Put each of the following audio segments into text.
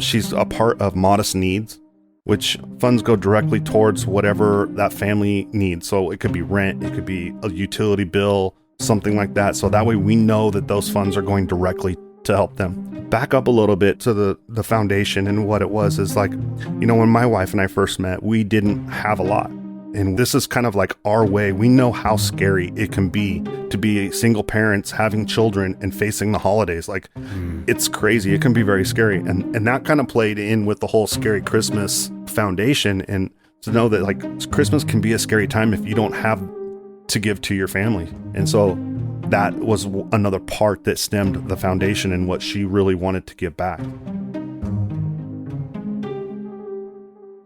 She's a part of Modest Needs, which funds go directly towards whatever that family needs. So it could be rent, it could be a utility bill, something like that. So that way we know that those funds are going directly to help them. Back up a little bit to the foundation, and what it was is like, when my wife and I first met, we didn't have a lot. And this is kind of like our way. We know how scary it can be to be single parents, having children, and facing the holidays. Like, it's crazy. It can be very scary. And that kind of played in with the whole Scary Christmas foundation. And to know that, like, Christmas can be a scary time if you don't have to give to your family. And so that was another part that stemmed the foundation and what she really wanted to give back.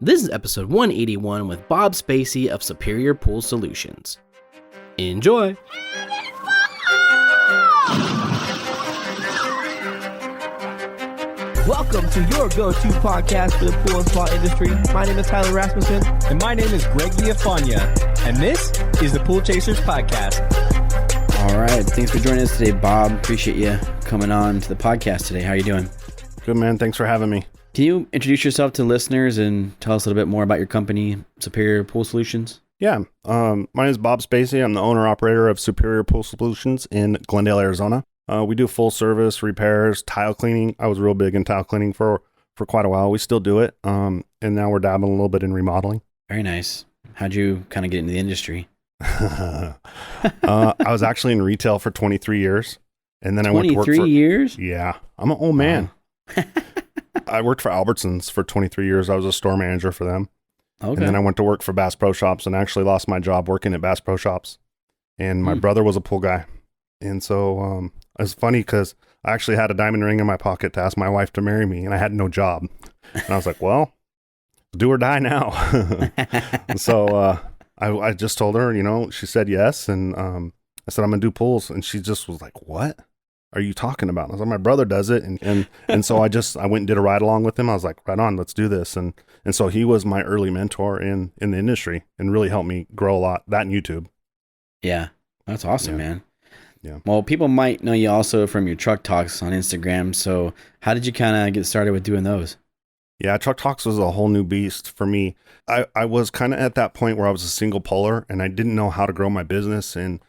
This is episode 181 with Bob Spacy of Superior Pool Solutions. Enjoy! Welcome to your go-to podcast for the pool and spa industry. My name is Tyler Rasmussen. And my name is Greg Villafania. And this is the Pool Chasers Podcast. All right. Thanks for joining us today, Bob. Appreciate you coming on to the podcast today. How are you doing? Good, man. Thanks for having me. Can you introduce yourself to listeners and tell us a little bit more about your company, Superior Pool Solutions? Yeah. My name is Bob Spacy. I'm the owner-operator of Superior Pool Solutions in Glendale, Arizona. We do full service repairs, tile cleaning. I was real big in tile cleaning for quite a while. We still do it. And now we're dabbling a little bit in remodeling. Very nice. How'd you kind of get into the industry? I was actually in retail for 23 years. And then I went to work for... 23 years? Yeah. I'm an old man. Wow. I worked for Albertsons for 23 years. I was a store manager for them. Okay. And then I went to work for Bass Pro Shops and actually lost my job working at Bass Pro Shops. And my brother was a pool guy. And so it was funny because I actually had a diamond ring in my pocket to ask my wife to marry me, and I had no job. And I was like, well, do or die now. And so I just told her, she said yes. And I said, I'm going to do pools. And she just was like, what are you talking about? And I was like, my brother does it. And so I went and did a ride along with him. I was like, right on, let's do this. And so he was my early mentor in the industry and really helped me grow a lot. That and YouTube. Yeah. That's awesome, man. Yeah. Well, people might know you also from your truck talks on Instagram. So how did you kind of get started with doing those? Yeah, truck talks was a whole new beast for me. I was kind of at that point where I was a single poler and I didn't know how to grow my business. And,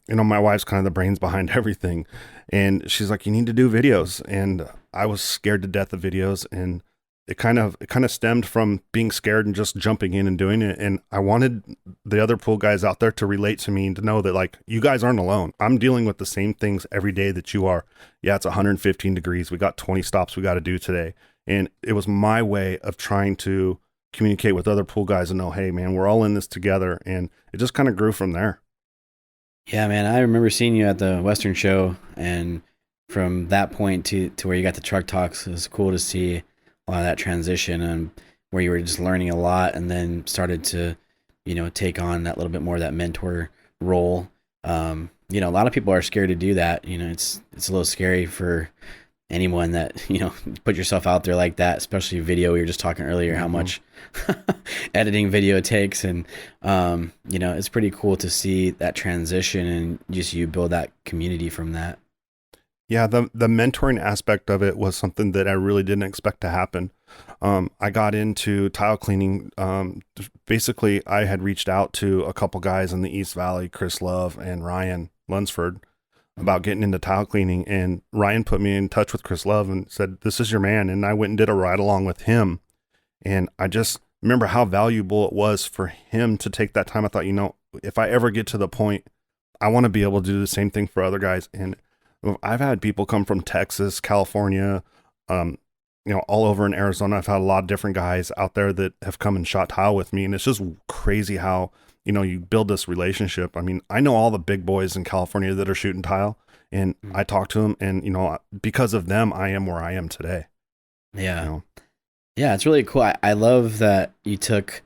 my wife's kind of the brains behind everything. And she's like, you need to do videos. And I was scared to death of videos. And it kind of stemmed from being scared and just jumping in and doing it. And I wanted the other pool guys out there to relate to me and to know that, like, you guys aren't alone. I'm dealing with the same things every day that you are. Yeah, it's 115 degrees. We got 20 stops we got to do today. And it was my way of trying to communicate with other pool guys and know, hey, man, we're all in this together. And it just kind of grew from there. Yeah, man. I remember seeing you at the Western show. And from that point to where you got the truck talks, it was cool to see a lot of that transition and where you were just learning a lot and then started to, take on that little bit more of that mentor role. A lot of people are scared to do that. It's a little scary for anyone that, put yourself out there like that, especially video. We were just talking earlier how much editing video takes. And, it's pretty cool to see that transition and just you build that community from that. Yeah, the mentoring aspect of it was something that I really didn't expect to happen. I got into tile cleaning. Basically, I had reached out to a couple guys in the East Valley, Chris Love and Ryan Lunsford, about getting into tile cleaning. And Ryan put me in touch with Chris Love and said, this is your man. And I went and did a ride along with him. And I just remember how valuable it was for him to take that time. I thought, if I ever get to the point, I want to be able to do the same thing for other guys. And I've had people come from Texas, California, all over in Arizona. I've had a lot of different guys out there that have come and shot tile with me. And it's just crazy how, you build this relationship. I mean, I know all the big boys in California that are shooting tile, and I talk to them, and, because of them, I am where I am today. Yeah. Yeah, it's really cool. I love that you took,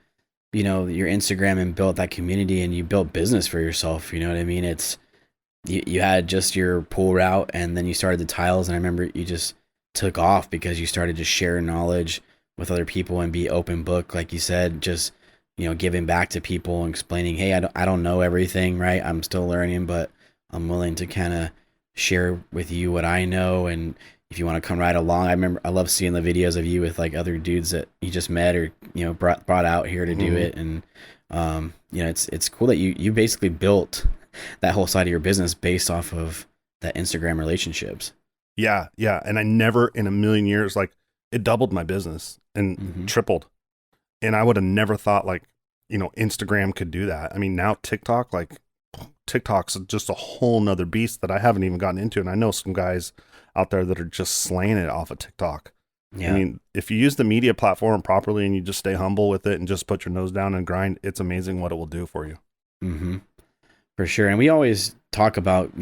your Instagram and built that community and you built business for yourself. You know what I mean? It's, you had just your pool route and then you started the tiles. And I remember you just took off because you started to share knowledge with other people and be open book. Like you said, just, giving back to people and explaining, hey, I don't know everything, right? I'm still learning, but I'm willing to kind of share with you what I know. And, if you want to come ride along. I love seeing the videos of you with like other dudes that you just met or, brought out here to do it. And, it's cool that you basically built that whole side of your business based off of that Instagram relationships. Yeah. Yeah. And I never in a million years, like it doubled my business and tripled. And I would have never thought like, Instagram could do that. I mean, now TikTok's just a whole nother beast that I haven't even gotten into. And I know some guys out there that are just slaying it off of TikTok. Yeah. I mean, if you use the media platform properly and you just stay humble with it and just put your nose down and grind, it's amazing what it will do for you. Mm-hmm. For sure. And we always talk about,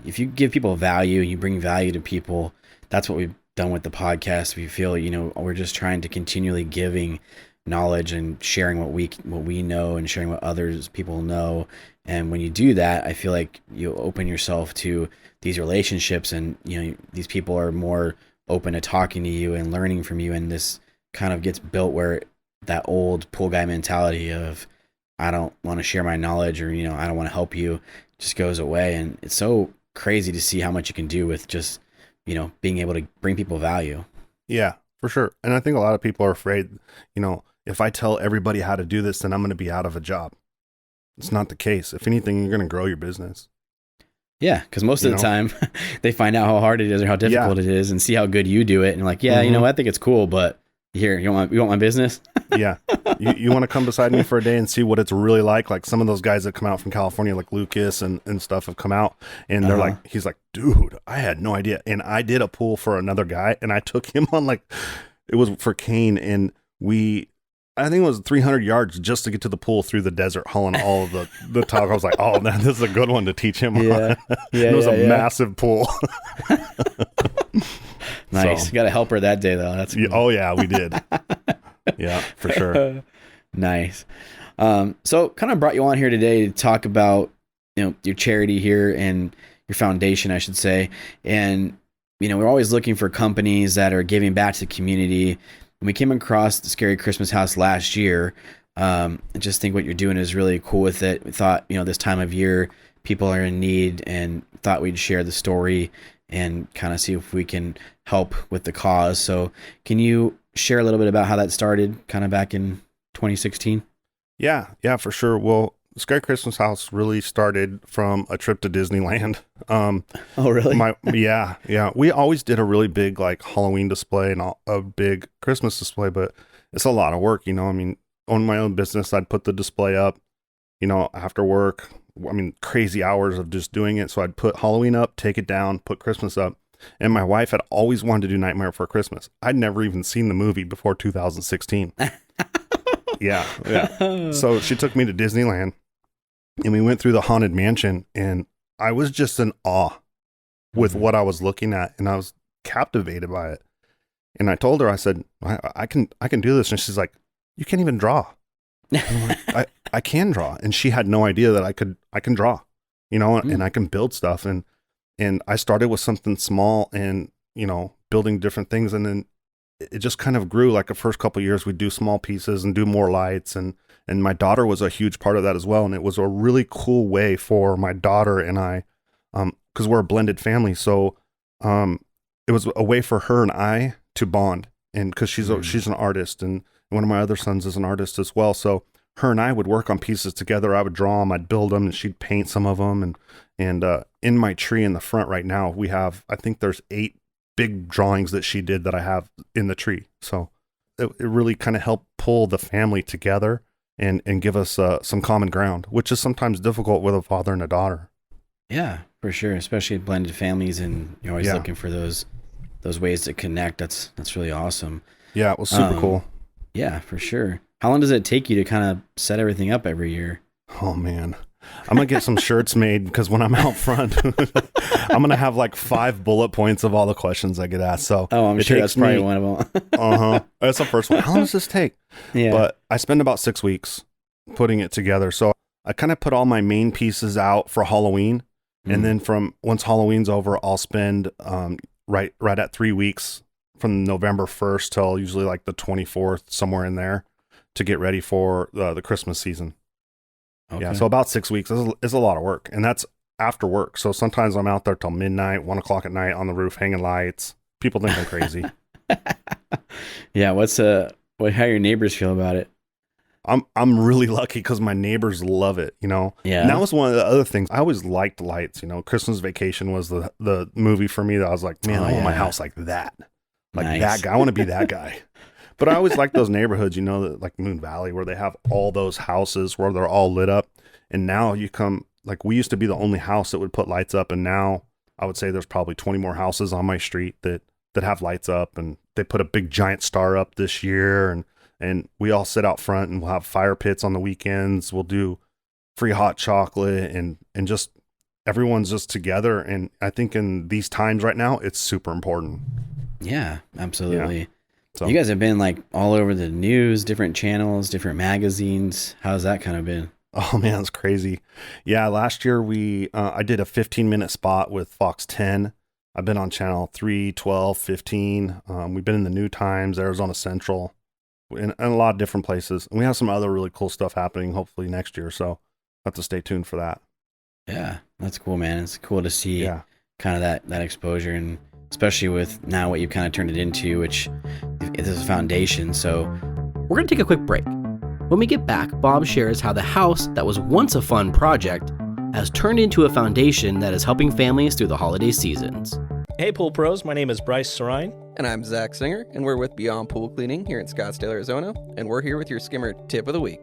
if you give people value, you bring value to people. That's what we've done with the podcast. We feel, we're just trying to continually giving knowledge and sharing what we know and sharing what others people know. And when you do that, I feel like you open yourself to these relationships, and these people are more open to talking to you and learning from you. And this kind of gets built where that old pool guy mentality of I don't want to share my knowledge, or I don't want to help you, just goes away. And it's so crazy to see how much you can do with just being able to bring people value. Yeah, for sure. And I think a lot of people are afraid, if I tell everybody how to do this, then I'm going to be out of a job. It's not the case. If anything, you're going to grow your business. Yeah, because most of the time they find out how hard it is or how difficult it is and see how good you do it. And like, I think it's cool, but here, you want my business? Yeah. You want to come beside me for a day and see what it's really like? Like some of those guys that come out from California, like Lucas and stuff have come out, and they're like, he's like, dude, I had no idea. And I did a pool for another guy, and I took him on, like, it was for Kane, and I think it was 300 yards just to get to the pool through the desert, hauling all of the talk. I was like, oh man, this is a good one to teach him on. It was a massive pool. Nice. So, you got a helper that day though. That's cool. Oh yeah, we did. Yeah, for sure. Nice. So kind of brought you on here today to talk about, your charity here and your foundation, I should say. And, we're always looking for companies that are giving back to the community. We came across the Scary Christmas House last year. I just think what you're doing is really cool with it. We thought, this time of year, people are in need, and thought we'd share the story and kind of see if we can help with the cause. So can you share a little bit about how that started kind of back in 2016? Yeah, for sure. Well, Scary Christmas House really started from a trip to Disneyland. Oh, really? Yeah. We always did a really big like Halloween display and a big Christmas display, but it's a lot of work. I mean, on my own business, I'd put the display up, after work. I mean, crazy hours of just doing it. So I'd put Halloween up, take it down, put Christmas up. And my wife had always wanted to do Nightmare Before Christmas. I'd never even seen the movie before 2016. Yeah. So she took me to Disneyland. And we went through the Haunted Mansion, and I was just in awe with what I was looking at, and I was captivated by it. And I told her, I said, I can do this. And she's like, you can't even draw. Like, I can draw. And she had no idea that I can draw, and I can build stuff. And I started with something small and, building different things. And then it just kind of grew. Like the first couple of years, we'd do small pieces and do more lights, and my daughter was a huge part of that as well. And it was a really cool way for my daughter and I, because we're a blended family. So it was a way for her and I to bond. And because she's an artist, and one of my other sons is an artist as well. So her and I would work on pieces together. I would draw them, I'd build them, and she'd paint some of them. And in my tree in the front right now, we have, I think there's 8 big drawings that she did that I have in the tree. So it really kind of helped pull the family together and give us some common ground, which is sometimes difficult with a father and a daughter. Yeah, for sure. Especially blended families, and you're always looking for those ways to connect. That's really awesome. Yeah, it was super cool. Yeah, for sure. How long does it take you to kind of set everything up every year? Oh man, I'm going to get some shirts made, because when I'm out front, I'm going to have like 5 bullet points of all the questions I get asked. So I'm sure that's probably one of them. That's the first one. How long does this take? Yeah. But I spend about 6 weeks putting it together. So I kind of put all my main pieces out for Halloween. And then once Halloween's over, I'll spend right at 3 weeks from November 1st till usually like the 24th, somewhere in there, to get ready for the Christmas season. Okay. Yeah, so about 6 weeks is a lot of work, and that's after work. So sometimes I'm out there till midnight, 1 o'clock at night on the roof hanging lights, People think I'm crazy. Yeah, how your neighbors feel about it? I'm really lucky because my neighbors love it, Yeah. And that was one of the other things. I always liked lights, Christmas Vacation was the movie for me that I was like, man, I want my house like that. Like Nice. that guy. I want to be that guy. But I always like those neighborhoods, like Moon Valley, where they have all those houses where they're all lit up. And now you come, like we used to be the only house that would put lights up. And now I would say there's probably 20 more houses on my street that have lights up. And they put a big giant star up this year. And we all sit out front and we'll have fire pits on the weekends. We'll do free hot chocolate and just everyone's just together. And I think in these times right now, it's super important. Yeah, absolutely. Yeah. So, you guys have been like all over the news, different channels, different magazines. How's that kind of been? oh man, it's crazy. Yeah. Last year I did a 15-minute spot with Fox 10. I've been on channel 3, 12, 15. We've been in the New Times, Arizona Central, in a lot of different places. And we have some other really cool stuff happening hopefully next year. So have to stay tuned for that. Yeah, that's cool, man. It's cool to see kind of that exposure, and especially with now what you've kind of turned it into, which is a foundation. So We're going to take a quick break. When we get back, Bob shares how the house that was once a fun project has turned into a foundation that is helping families through the holiday seasons. Hey Pool Pros, my name is Bryce Sarine. And I'm Zach Singer, and we're with Beyond Pool Cleaning here in Scottsdale, Arizona, and we're here with your skimmer tip of the week.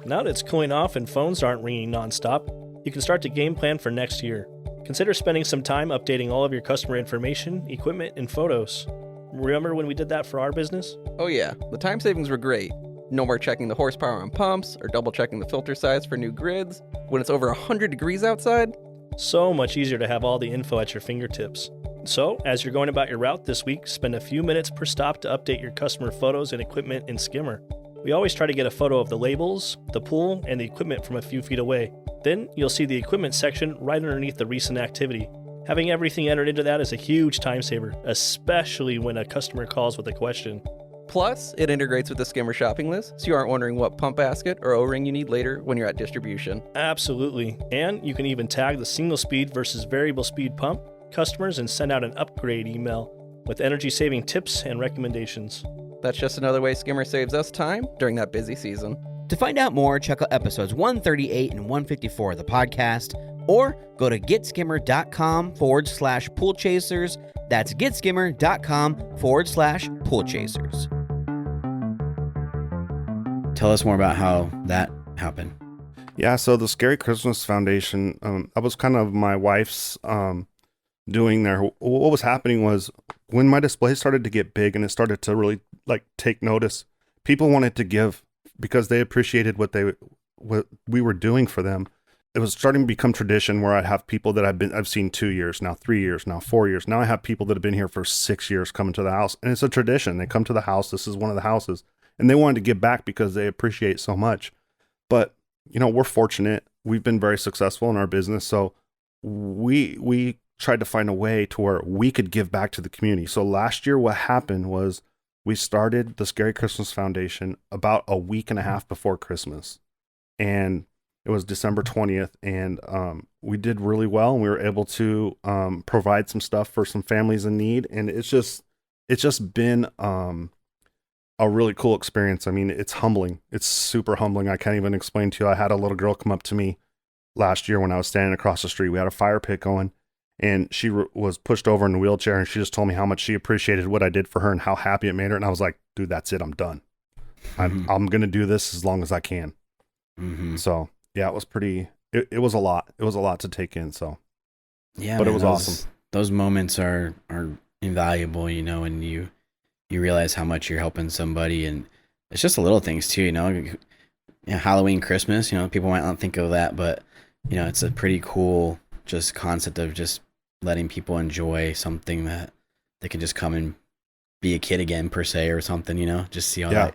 Now that it's cooling off and phones aren't ringing nonstop, you can start to game plan for next year. Consider spending some time updating all of your customer information, equipment, and photos. Remember when we did that for our business? Oh yeah, the time savings were great. No more checking the horsepower on pumps or double checking the filter size for new grids when it's over 100 degrees outside. So much easier to have all the info at your fingertips. So, as you're going about your route this week, spend a few minutes per stop to update your customer photos and equipment in Skimmer. We always try to get a photo of the labels, the pool, and the equipment from a few feet away. Then, you'll see the equipment section right underneath the recent activity. Having everything entered into that is a huge time saver, especially when a customer calls with a question. Plus, it integrates with the Skimmer shopping list, so you aren't wondering what pump basket or O-ring you need later when you're at distribution. Absolutely. And you can even tag the single speed versus variable speed pump customers and send out an upgrade email with energy-saving tips and recommendations. That's just another way Skimmer saves us time during that busy season. To find out more, check out episodes 138 and 154 of the podcast, or go to getskimmer.com/pool chasers. That's getskimmer.com/pool chasers. tell us more about how that happened. Yeah, so the Scary Christmas Foundation, that was kind of my wife's doing there. What was happening was when my display started to get big and it started to really like take notice, people wanted to give because they appreciated what we were doing for them. It was starting to become tradition where I'd have people that I've seen 2 years, now 3 years, now 4 years. Now I have people that have been here for 6 years coming to the house, and it's a tradition. They come to the house. This is one of the houses, and they wanted to give back because they appreciate so much. But we're fortunate. We've been very successful in our business, so we tried to find a way to where we could give back to the community. So last year, what happened was we started the Scary Christmas Foundation about a week and a half before Christmas, and it was December 20th, and we did really well, and we were able to provide some stuff for some families in need, and it's just been a really cool experience. I mean, it's humbling. It's super humbling. I can't even explain to you. I had a little girl come up to me last year when I was standing across the street. We had a fire pit going, and she was pushed over in a wheelchair, and she just told me how much she appreciated what I did for her and how happy it made her. And I was like, dude, that's it. I'm done. Mm-hmm. I'm going to do this as long as I can. Mm-hmm. So yeah, it was pretty, it was a lot. It was a lot to take in. So, Yeah, but man, it was awesome. Those moments are invaluable, and you realize how much you're helping somebody, and it's just the little things too, Halloween, Christmas, people might not think of that, but it's a pretty cool just concept of just letting people enjoy something that they can just come and be a kid again per se or something, just see all that,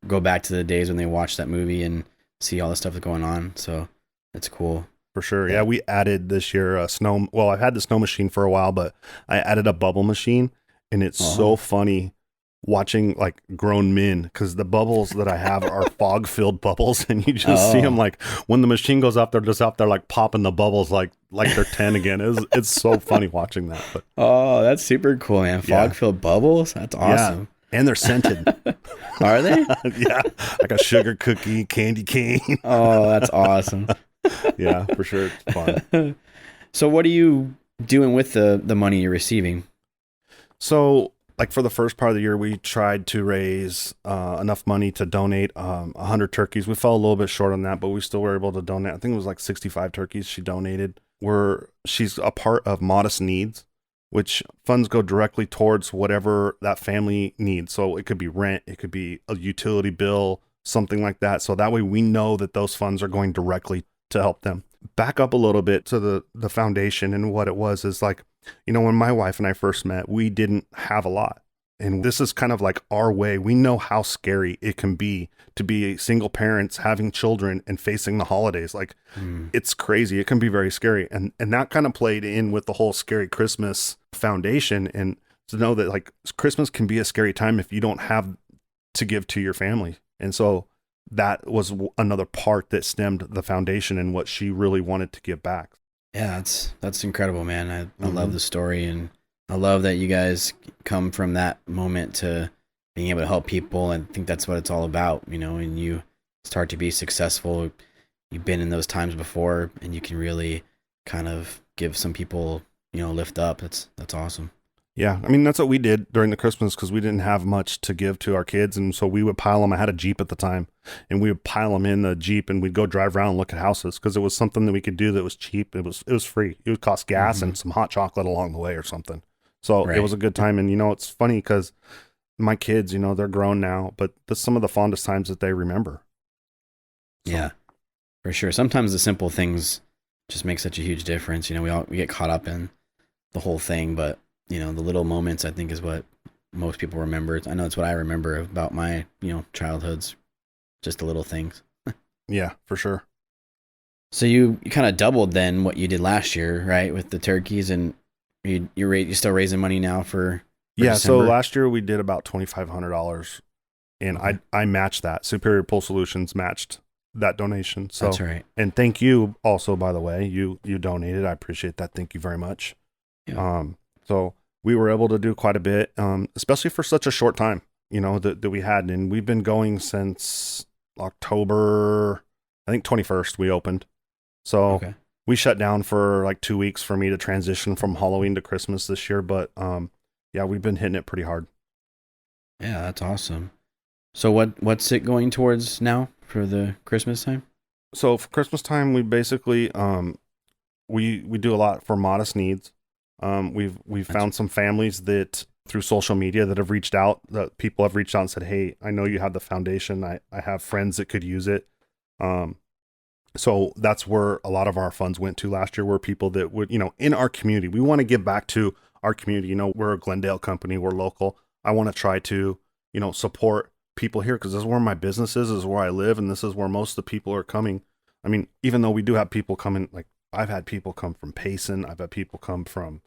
go back to the days when they watched that movie and see all the stuff that's going on. So it's cool. For sure. Yeah, we added this year I've had the snow machine for a while, but I added a bubble machine, and it's so funny watching like grown men, because the bubbles that I have are fog filled bubbles, and you just see them like when the machine goes up, they're just out there like popping the bubbles like they're 10 again. It's so funny watching that. But oh, that's super cool, man. Fog filled bubbles. That's awesome. Yeah. And they're scented. Are they? Yeah, like a sugar cookie, candy cane. Oh, that's awesome. Yeah, for sure. It's fun. So what are you doing with the money you're receiving? So like for the first part of the year, we tried to raise enough money to donate 100 turkeys. We fell a little bit short on that, but we still were able to donate. I think it was like 65 turkeys she donated. She's a part of Modest Needs, which funds go directly towards whatever that family needs. So it could be rent, it could be a utility bill, something like that. So that way we know that those funds are going directly to help them. Back up a little bit to the foundation, and what it was is like, you know, when my wife and I first met, we didn't have a lot. And this is kind of like our way. We know how scary it can be to be single parents, having children, and facing the holidays. Like, it's crazy. It can be very scary. And that kind of played in with the whole Scary Christmas foundation. And to know that like Christmas can be a scary time if you don't have to give to your family. And so that was another part that stemmed the foundation and what she really wanted to give back. Yeah, that's incredible, man. I love the story, and I love that you guys come from that moment to being able to help people. I think that's what it's all about, you know, and you start to be successful. You've been in those times before, and you can really kind of give some people, you know, lift up. That's awesome. Yeah. I mean, that's what we did during the Christmas, because we didn't have much to give to our kids. And so we would pile them. I had a Jeep at the time, and we would pile them in the Jeep, and we'd go drive around and look at houses, because it was something that we could do that was cheap. It was free. It would cost gas and some hot chocolate along the way or something. So It was a good time. And, you know, it's funny because my kids, you know, they're grown now, but that's some of the fondest times that they remember. So. Yeah, for sure. Sometimes the simple things just make such a huge difference. You know, we get caught up in the whole thing, but you know, the little moments, I think, is what most people remember. I know it's what I remember about my, you know, childhoods, just the little things. Yeah, for sure. So you kind of doubled then what you did last year, right, with the turkeys, and you're still raising money now for yeah. December? So last year we did about $2,500, and I matched that. Superior Pool Solutions matched that donation. So that's right. And thank you also, by the way, you donated. I appreciate that. Thank you very much. Yeah. So we were able to do quite a bit, especially for such a short time, you know, that we had. And we've been going since October, I think 21st we opened. So we shut down for like 2 weeks for me to transition from Halloween to Christmas this year. But yeah, we've been hitting it pretty hard. Yeah, that's awesome. So what's it going towards now for the Christmas time? So for Christmas time, we basically, we do a lot for Modest Needs. We've found some families that through social media that have reached out, that people have reached out and said, hey, I know you have the foundation. I have friends that could use it. So that's where a lot of our funds went to last year, were people that would, you know, in our community. We want to give back to our community. You know, we're a Glendale company, we're local. I want to try to, you know, support people here, because this is where my business is, this is where I live, and this is where most of the people are coming. I mean, even though we do have people coming, like I've had people come from Payson, I've had people come from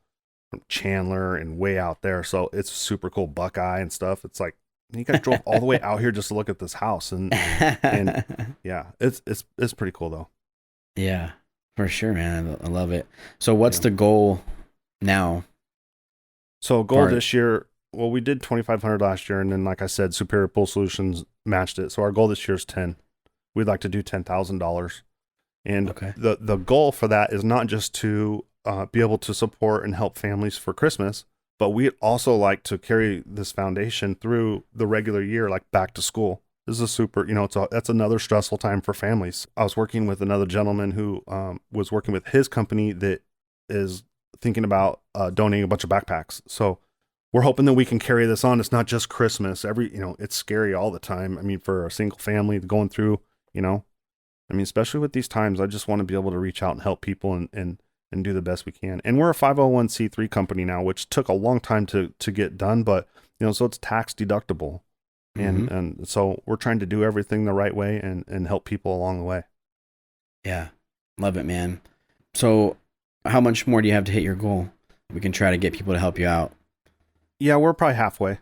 Chandler and way out there. So it's super cool, Buckeye and stuff. It's like, you guys drove all the way out here just to look at this house. And yeah, it's pretty cool though. Yeah, for sure, man. I love it. So what's the goal now? So goal this year, well, we did 2,500 last year. And then, like I said, Superior Pool Solutions matched it. So our goal this year is 10. We'd like to do $10,000. And the goal for that is not just to be able to support and help families for Christmas, but we'd also like to carry this foundation through the regular year, like back to school. This is a super, you know, that's another stressful time for families. I was working with another gentleman who was working with his company that is thinking about donating a bunch of backpacks. So we're hoping that we can carry this on. It's not just Christmas. You know, it's scary all the time. I mean, for a single family going through, you know, I mean, especially with these times, I just want to be able to reach out and help people and do the best we can. And we're a 501c3 company now, which took a long time to get done, but you know, so it's tax deductible. And so we're trying to do everything the right way and help people along the way. Yeah. Love it, man. So how much more do you have to hit your goal? We can try to get people to help you out. Yeah, we're probably halfway.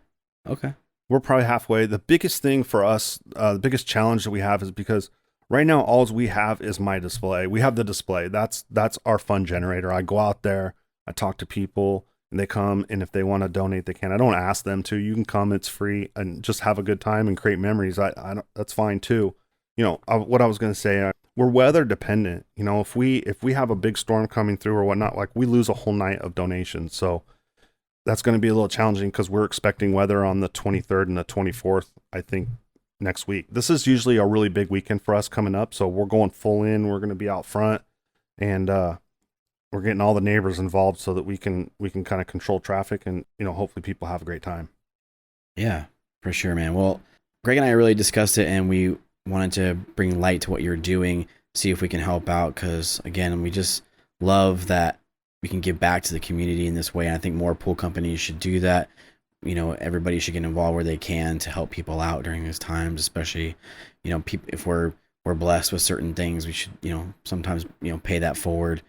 Okay. We're probably halfway. The biggest thing for us, the biggest challenge that we have is because right now, all we have is my display. We have the display. That's our fun generator. I go out there, I talk to people, and they come, and if they want to donate, they can. I don't ask them to. You can come, it's free, and just have a good time and create memories. I don't, that's fine too. You know, what I was going to say, we're weather dependent. You know, if we have a big storm coming through or whatnot, like we lose a whole night of donations. So that's going to be a little challenging because we're expecting weather on the 23rd and the 24th, I think, next week. This is usually a really big weekend for us coming up. So we're going full in. We're going to be out front, and we're getting all the neighbors involved so that we can kind of control traffic and, you know, hopefully people have a great time. Yeah, for sure, man. Well, Greg and I really discussed it, and we wanted to bring light to what you're doing, see if we can help out. Because again, we just love that we can give back to the community in this way. And I think more pool companies should do that. You know, everybody should get involved where they can to help people out during these times, especially, you know, if we're blessed with certain things, we should, you know, sometimes, you know, pay that forward.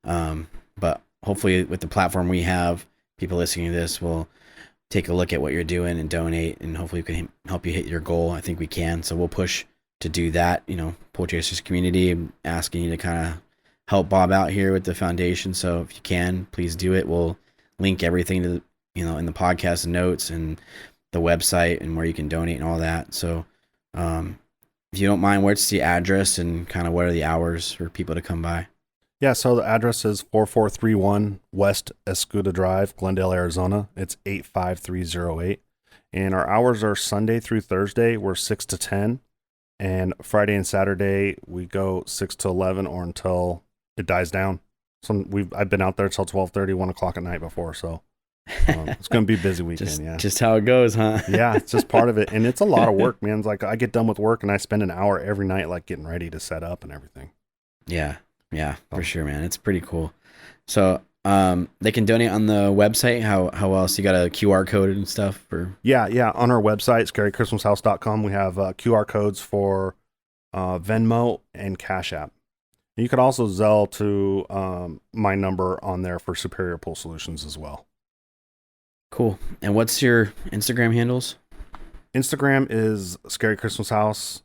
But hopefully with the platform we have, people listening to this will take a look at what you're doing and donate, and hopefully we can help you hit your goal. I think we can. So we'll push to do that. You know, Pool Chasers community, asking you to kind of help Bob out here with the foundation. So if you can, please do it. We'll link everything to, you know, in the podcast notes and the website and where you can donate and all that. So, if you don't mind, what's the address and kind of what are the hours for people to come by? Yeah. So the address is 4431 West Escuda Drive, Glendale, Arizona. It's 85308. And our hours are Sunday through Thursday. We're 6 to 10. And Friday and Saturday, we go 6 to 11 or until it dies down. I've been out there till 12:30, 1 o'clock at night before. So it's going to be a busy weekend. Just how it goes, huh? Yeah, it's just part of it. And it's a lot of work, man. It's like I get done with work and I spend an hour every night, like getting ready to set up and everything. Yeah, for sure, man. It's pretty cool. So they can donate on the website. How else? You got a QR code and stuff for? Yeah. On our website, scarychristmashouse.com, we have QR codes for Venmo and Cash App. You could also Zelle to my number on there for Superior Pool Solutions as well. Cool. And what's your Instagram handles? Instagram is Scary Christmas House.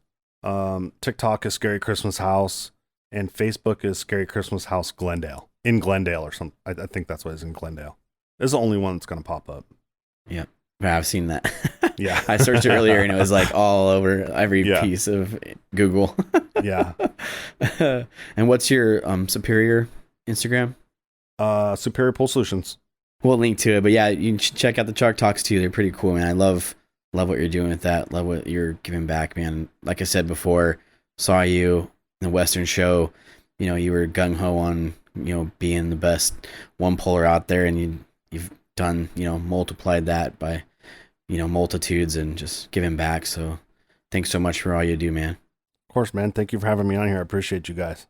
TikTok is Scary Christmas House. And Facebook is Scary Christmas House Glendale. In Glendale or something. I think that's what it is, in Glendale. It's the only one that's going to pop up. Yeah. I've seen that. Yeah. I searched it earlier and it was like all over every piece of Google. Yeah. And what's your Superior Instagram? Superior Pool Solutions. We'll link to it, but yeah, you should check out the Truck Talks too. They're pretty cool, man. I love what you're doing with that. Love what you're giving back, man. Like I said before, saw you in the Western show. You know, you were gung ho on, you know, being the best one poler out there, and you've done, you know, multiplied that by, you know, multitudes and just giving back. So thanks so much for all you do, man. Of course, man. Thank you for having me on here. I appreciate you guys.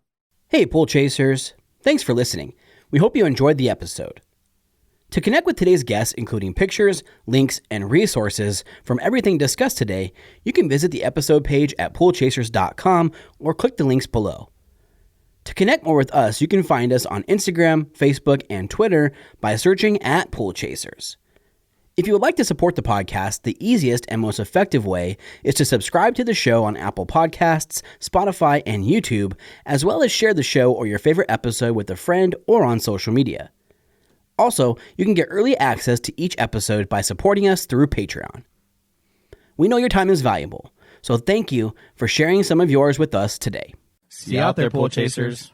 Hey, Pool Chasers. Thanks for listening. We hope you enjoyed the episode. To connect with today's guests, including pictures, links, and resources from everything discussed today, you can visit the episode page at poolchasers.com or click the links below. To connect more with us, you can find us on Instagram, Facebook, and Twitter by searching at Pool Chasers. If you would like to support the podcast, the easiest and most effective way is to subscribe to the show on Apple Podcasts, Spotify, and YouTube, as well as share the show or your favorite episode with a friend or on social media. Also, you can get early access to each episode by supporting us through Patreon. We know your time is valuable, so thank you for sharing some of yours with us today. See you out there, Pool Chasers.